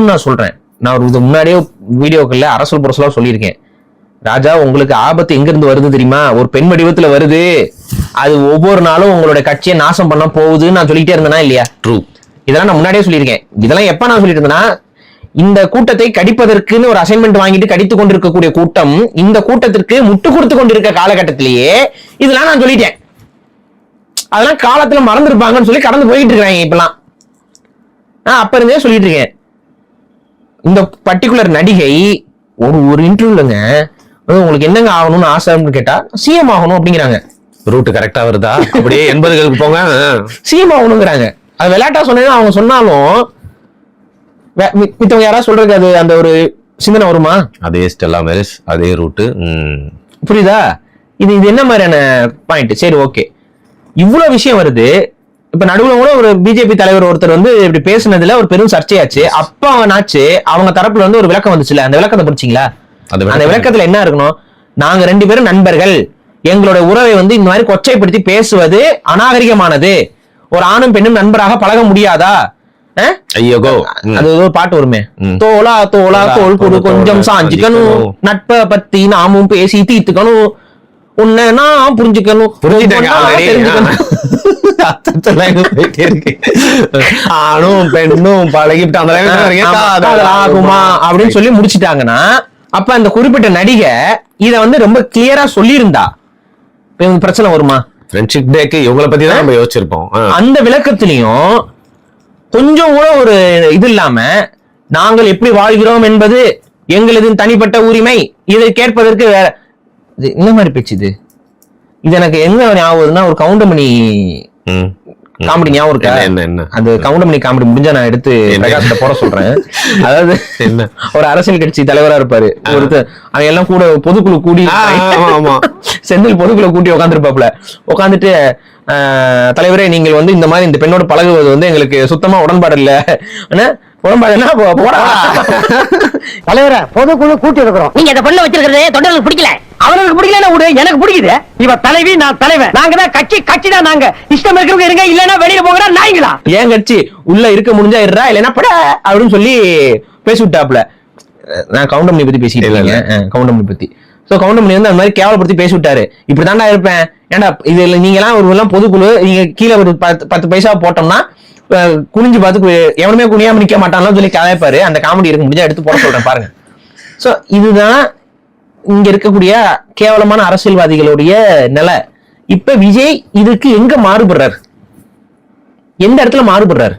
நான் சொல்றேன், நான் இது முன்னாடியே வீடியோக்கள்ல அரசல் புரசலா சொல்லியிருக்கேன். ராஜா, உங்களுக்கு ஆபத்து எங்க இருந்து வருது தெரியுமா? ஒரு பெண் வடிவத்துல வருது. அது ஒவ்வொரு நாளும் உங்களோட கட்சியை நாசம் பண்ண போகுதுன்னு நான் சொல்லிட்டே இருந்தேனா இல்லையா? ட்ரூ. இதெல்லாம் நான் முன்னாடியே சொல்லியிருக்கேன். இதெல்லாம் எப்ப நான் சொல்லிட்டு இருந்தேன்னா, இந்த கூட்டத்தை கடிப்பதற்குன்னு ஒரு அசைன்மெண்ட் வாங்கிட்டு கடித்து கொண்டிருக்கக்கூடிய கூட்டம் இந்த கூட்டத்திற்கு முட்டு கொடுத்து கொண்டிருக்க காலகட்டத்திலேயே இதெல்லாம் நான் சொல்லிட்டேன். அதெல்லாம் காலத்துல மறந்துருப்பாங்கன்னு சொல்லி கடந்து போயிட்டு இருக்காங்க இப்பெல்லாம். அப்ப இருந்தே சொல்லிட்டு இருக்கேன். இந்த பர்டிகுலர் நடிகை ஒரு இன்டர்வியூலங்க, உங்களுக்கு என்னங்க ஆகணும்னு ஆசைன்னு கேட்டா சிஎம் ஆகணும் அப்படிங்கிறாங்க. ரூட் கரெக்டா வருதா? அப்படியே 80களுக்கு போங்க, சிஎம் ஆகணுங்கிறாங்க. அது விளையாட்டா சொன்னா அவங்க சொன்னாலும் மித்தவங்க யாராவது சொல்றது அது அந்த ஒரு சிந்தனை வருமா? அதே ஸ்டெல்லா மேரிஸ், அதே ரூட்டு. புரியுதா? இது என்ன மாதிரியான பாயிண்ட்? சரி, ஓகே, இவ்வளவு விஷயம் வருது. இப்ப நடுவுல கூட ஒரு பிஜேபி தலைவர் ஒருத்தர் வந்து இப்படி பேசுனதுல ஒரு பெரும் சர்ச்சையாச்சு. அப்ப அவனாச்சு அவங்க தரப்புல வந்து ஒரு விளக்கம் வந்துச்சுல, அந்த விளக்கத்தை படிச்சீங்களா? அந்த விளக்கத்துல என்ன இருக்கணும்? நாங்க 2 பேரும் நண்பர்கள், எங்களோட உறவை வந்து இந்த மாதிரி கொச்சைப்படுத்தி பேசுவது அநாகரிகமானது, ஒரு ஆணும் பெண்ணும் நண்பராக பழக முடியாதா? அது ஒரு பாட்டு வருமே, தோளா தோளா தோல் கொடு கொஞ்சம் சாஞ்சிக்கணும், நட்பை பத்தி நாமும் பேசி தீர்த்துக்கணும், உன்னை நான் புரிஞ்சுக்கணும், ஆணும் பெண்ணும் பழகிட்டு ஆகுமா அப்படின்னு சொல்லி முடிச்சுட்டாங்கன்னா, அப்ப அந்த குறிப்பிட்ட நடிகை இத வந்து ரொம்ப கிளியரா சொல்லி இருந்தா பிரச்சனை வருமா? ஃப்ரெண்ட்ஷிப் டேக்கு இவங்களை பத்தி தான் நம்ம யோசிச்சிருப்போம். அந்த விளக்கத்திலையும் கொஞ்சம் கூட ஒரு இது இல்லாம, நாங்கள் எப்படி வாழ்கிறோம் என்பது எங்களது தனிப்பட்ட உரிமை, இதை கேட்பதற்கு வேற இந்த மாதிரி பேச்சு. இது எனக்கு எங்க ஞாபகம்னா, ஒரு கவுண்டமணி காமெடி ஞாபகம் இருக்கா? அது கவுண்டமணி காமெடி முடிஞ்சா நான் எடுத்து பிரகாஷ்ல போட சொல்றேன். அதாவது ஒரு அரசியல் கட்சி தலைவரா இருப்பாரு ஒருத்தர், அவங்க எல்லாம் கூட பொதுக்குழு கூடி, செந்தில் பொதுக்குழு கூட்டி உட்காந்துருப்பாப்ல. உட்காந்துட்டு, தலைவரே, நீங்கள் வந்து இந்த மாதிரி இந்த பெண்ணோட பழகுவது வந்து எங்களுக்கு சுத்தமா உடன்பாடு இல்ல. உடன்பாடுன்னா போடா தலைவர, பொதுக்குழு கூட்டி இருக்கிறோம், நீங்க இந்த பெண்ணை வச்சிருக்கிறதே தொண்டர்களுக்கு பிடிக்கல. அவர்களுக்கு பிடிக்கல, எனக்கு பிடிக்குது. இவ தலைவி, நான் தலைவன். நாங்க தான் கட்சி தான். நாங்க இஷ்டம் இருக்கிறவங்க இருங்க, இல்லன்னா வெளியில போகிறா நாய்ங்களா. ஏன் கட்சி உள்ள இருக்க முடிஞ்சா இருறா, இல்லன்னா பட அப்படின்னு சொல்லி பேசி விட்டாப்ல. நான் கவுண்டமணி பத்தி பேசிட்டு இருக்கேன். கவுண்டமணி பத்தி கவுண்டமணி வந்து அந்த மாதிரி கேவலப்படுத்தி பேசி விட்டாரு. இப்படிதான்டா இருப்பேன், ஏன்டா இதுல நீங்க எல்லாம் ஒரு பொதுக்குழு, நீங்க கீழே ஒரு 10 பைசா போட்டோம்னா குனிஞ்சு பார்த்து எவனுமே குனியாம நிக்க மாட்டான்னு சொல்லி கதைப்பாரு. அந்த காமெடி இருக்கு, முடிஞ்சா எடுத்து போட சொல்றேன் பாருங்க. சோ இதுதான் இங்க இருக்கக்கூடிய கேவலமான அரசியல்வாதிகளுடைய நிலை. இப்ப விஜய் இதுக்கு எங்க மாறுபடுறாரு? எந்த இடத்துல மாறுபடுறாரு?